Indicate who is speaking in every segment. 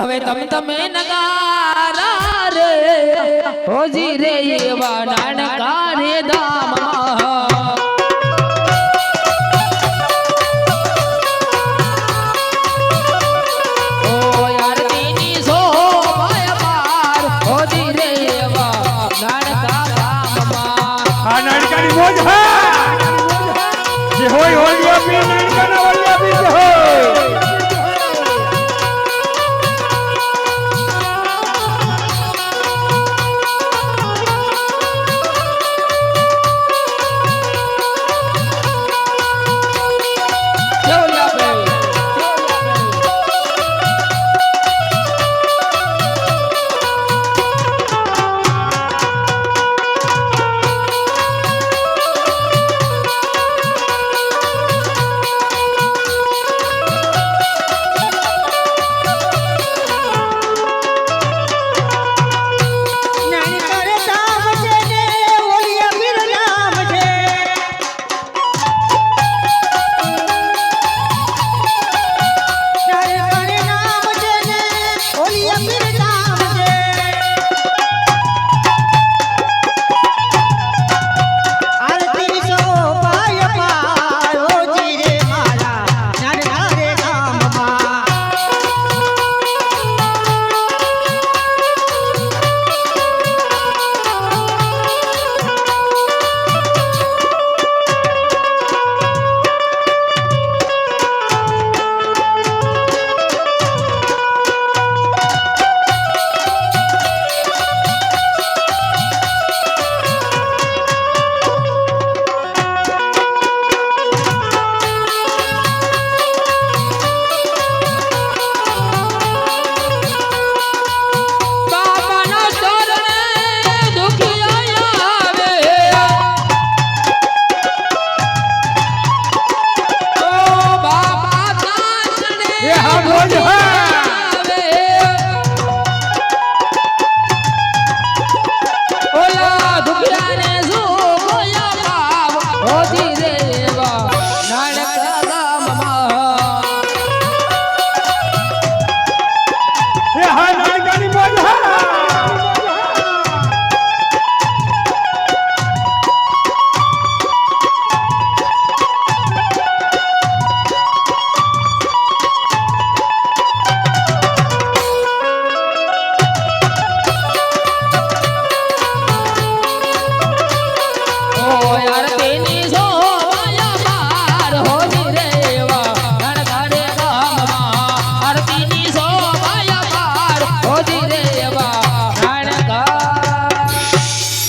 Speaker 1: હવે તમે નગારા રે હોજી રે એવા નાનકા રે ધામમાં
Speaker 2: મોજ જે હોય હોલિયા પી નાનકાના હોલિયા પી હોય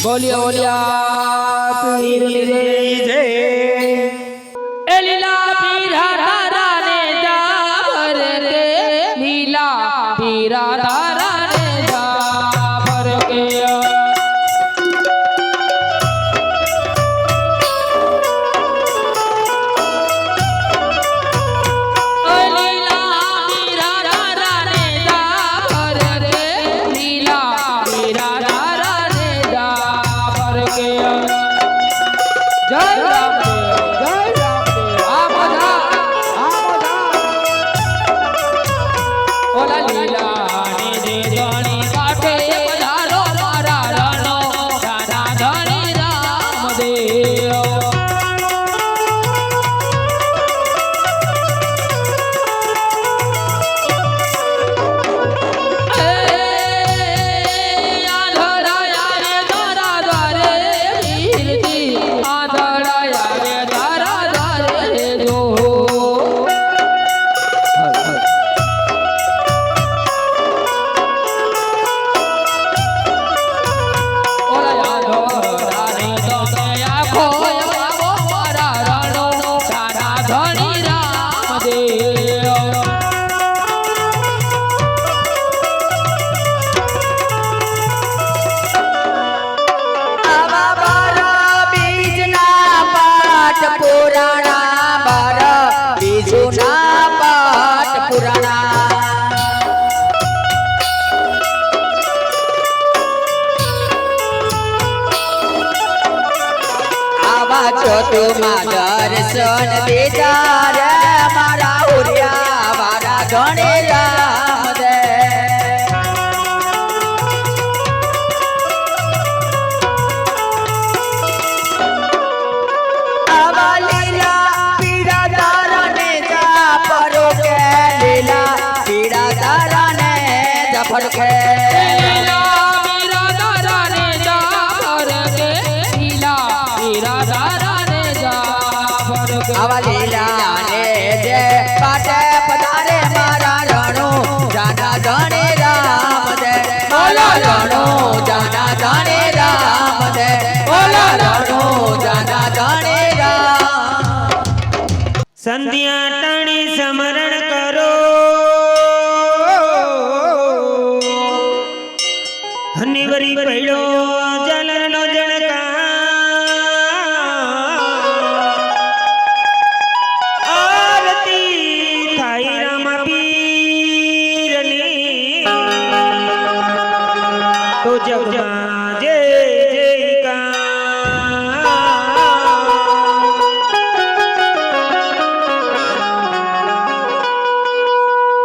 Speaker 2: બોલિયા બોલિયા પીર જય એ લીલા પીરા તારા ને જાબર રે લીલા પીરા તારા ને જાબર કે
Speaker 3: તું દર્શન દીદાર મારા ઉરિયા વારા ઘણે રામ દે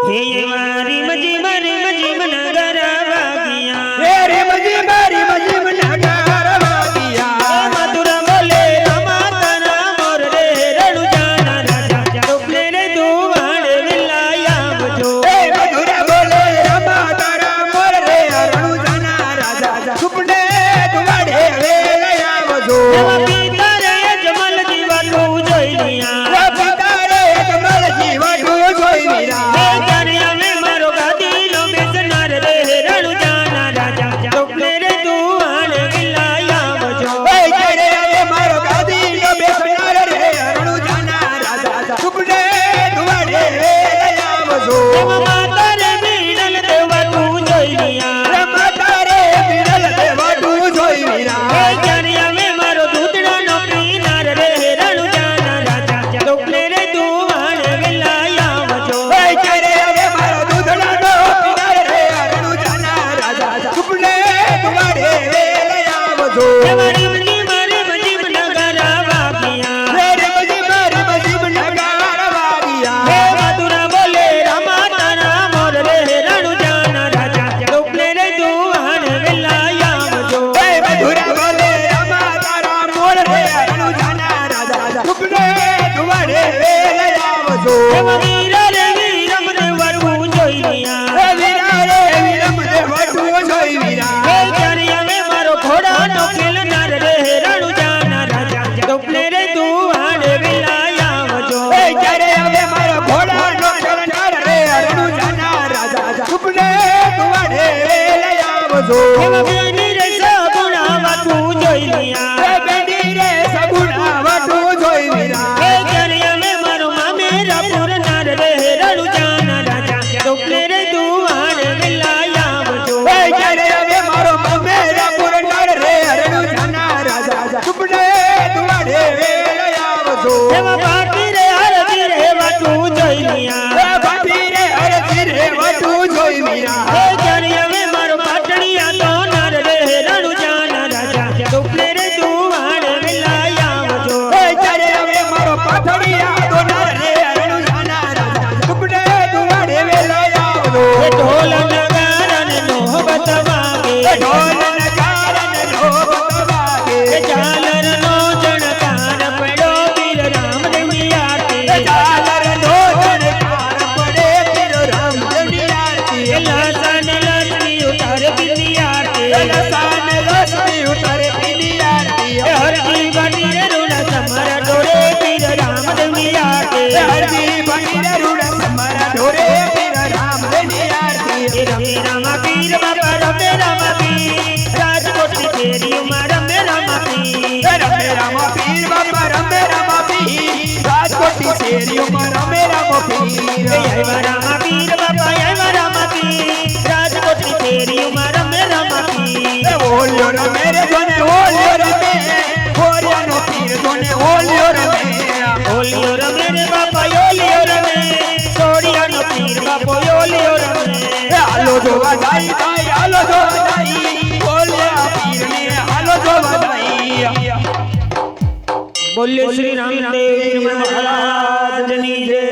Speaker 2: હે મારી મજી મારી મજી મનગર વાગિયા
Speaker 4: હે રે મજી મારી મજી મનગર વાગિયા
Speaker 2: મધુર બોલે રમા તારા મોર રે રણુ જાના રાજા ટોપલે રે દુવાણ વિલાયા જો
Speaker 4: હે મધુર બોલે રમા તારા મોર રે રણુ જાના રાજા સુપને દુવાડે વેલે આવજો
Speaker 2: પિતા રે જમલ જીવાનું જોઈ લિયા
Speaker 4: પિતા રે જમલ જીવાનું જોઈ મીરા
Speaker 2: જાણે અમે મારો ગાદીનો બેસનાર રે રણુ જાના રાજા ટોપલે રે દુવાણ વિલાયા જો
Speaker 4: હે જરે હવે મારો ગાદીનો બેસનાર રે રણુ જાના રાજા સુપને દુવાડે વેલે આવજો
Speaker 2: માતા રે બીડલ દેવાનું જોઈ લિયા
Speaker 4: માતા રે બીડલ દેવાનું જોઈ મીરા
Speaker 2: જાણે અમે મારો દૂધડાનો પીનાર રે રણુ જાના રાજા ટોપલે રે દુવાણ વિલાયા જો
Speaker 4: હે જરે હવે મારો દૂધડાનો પીનાર રે રણુ જાના રાજા સુપને દુવાડે વેલે આવજો
Speaker 2: મારી મજી મારી મજી મનગર વાગિયા
Speaker 4: રે મજી મારી મજી મનગર વાગિયા
Speaker 2: હે મધુરા બોલે રમા તારા મોર રે રણુ જાના રાજા ટોપલે રે દુવાણ વિલાયા જો
Speaker 4: હે મધુરા બોલે રમા તારા મોર રે રણુ જાના રાજા સુપને દુવાડે વેલે આવજો
Speaker 2: વીરા રે વીરમ દેવરું જોઈ લિયા
Speaker 4: હે વીરા રે વીરમ દેવતું જોઈ વીરા
Speaker 2: હે જાણે અમે મારો ઘોડાનો ખેલનાર રે રણુ જાના રાજા ટોપલે રે દુવાણ વિલાયા જો
Speaker 4: હે જરે હવે મારો ઘોડાનો ચલનાર રે રણુ જાના રાજા સુપને દુવાડે વેલે આવજો
Speaker 2: બેની રે સગુણા વાતું જોઈ લિયા
Speaker 4: હે બેડી રે સગુણા વાટું જોઈ વીરા
Speaker 2: હે જાણે અમે મારો મામેરા પૂરનાર રે રણુ જાના રાજા ટોપલે રે દુવાણ વિલાયા જો
Speaker 4: હે જરે હવે મારો મમેરા પુરનાર રે રણુ જાના રાજા સુપને દુવાડે વેલે આવજો
Speaker 2: એવા પાટી રે હરજી રે વાતું જોઈ લિયા
Speaker 4: હે બાપી રે હરજી રે વાટું જોઈ વીરા
Speaker 2: હે જાણે અમે મારો પાટણિયા તો નાર રે રણુ જાના રાજા ટોપલે રે દુવાણ વિલાયા જો
Speaker 4: હે જરે હવે મારો પાથડિયા દોનાર રે રણુ જાના રાજા સુપને દુવાડે વેલે આવજો
Speaker 2: હે ઢોલ નગારન નોબત વાગે
Speaker 4: ઢોલ નગારન લોભ વાગે
Speaker 2: હે ઝાલર નો જણકાર પડ્યો પીર રામદેવની આરતી
Speaker 4: ઝાલર નો જણકાર પડે પીર રામદેવની આરતી
Speaker 2: હે લસણ લસણી ઉતારે પીરની આરતી
Speaker 4: લસાન લસમી ઉતરે પીની આરતી
Speaker 2: હે હરજી બની રે રૂડા સમર ડોરે પીર રામદેવની આરતી
Speaker 4: હરજી બની રે રૂડા તમારા ઢોરે પીર રામદેવની આરતી
Speaker 2: હે રમે રામા પીર બાપા રમે રામા પીર રાજકોટની શેરીઓમાં રમે રામા પીર
Speaker 4: રમે રામા પીર બાપા રમે રામા પીર રાજકોટની શેરીઓમાં રમે રામા પીર
Speaker 2: આવ્યા રામા પીર બાપા આવ્યા રામા પીર રાજકોટની શેરીઓમાં રમે રામા પીર
Speaker 4: ઓલ્યો રમે રે જોને ઓલ્યો રમે ઓરિયાનો પીર જોને ઓલ્યો રમે
Speaker 2: ઓલિયો રમે રે બાપા ઓલિયો રમે સોડિયાનો પીર બાપો ઓલિયો રમે
Speaker 4: હાલો જોવા જાય ભાઈ હાલો જોવા જાય ઓલ્યા પીરને હાલો જોવા જાય
Speaker 2: બોલ્યો શ્રી રામદેવ મહારાજની જય